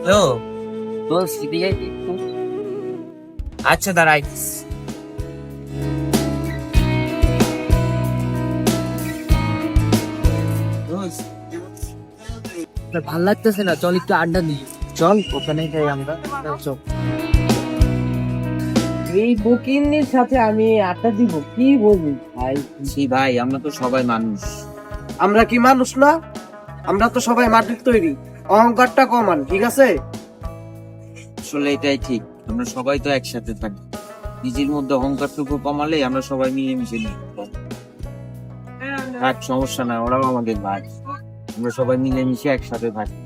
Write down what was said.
Hello দোস্ত এদিকে আয় একটু। আচ্ছা দাঁড়াই। ভাল লাগতেছে না, চল একটু আড্ডা দিই। চল ওখানে যাই আমরা। চল। এই বকিন্নির সাথে আমি আড্ডা দিব, কি বলবি ভাই? জি ভাই, আমরা তো সবাই মানুষ। আমরা কি মানুষ না? আমরা তো সবাই মাটির তৈরি। অহংকারটা কমান, ঠিক আছে? আসলে এটাই ঠিক, আমরা সবাই তো একসাথে থাকি। নিজের মধ্যে অহংকারটুকু কমালে আমরা সবাই মিলেমিশে নিই। থাক, সমস্যা না, ওরাও আমাদের ভাই। আমরা সবাই মিলেমিশে একসাথে থাকি।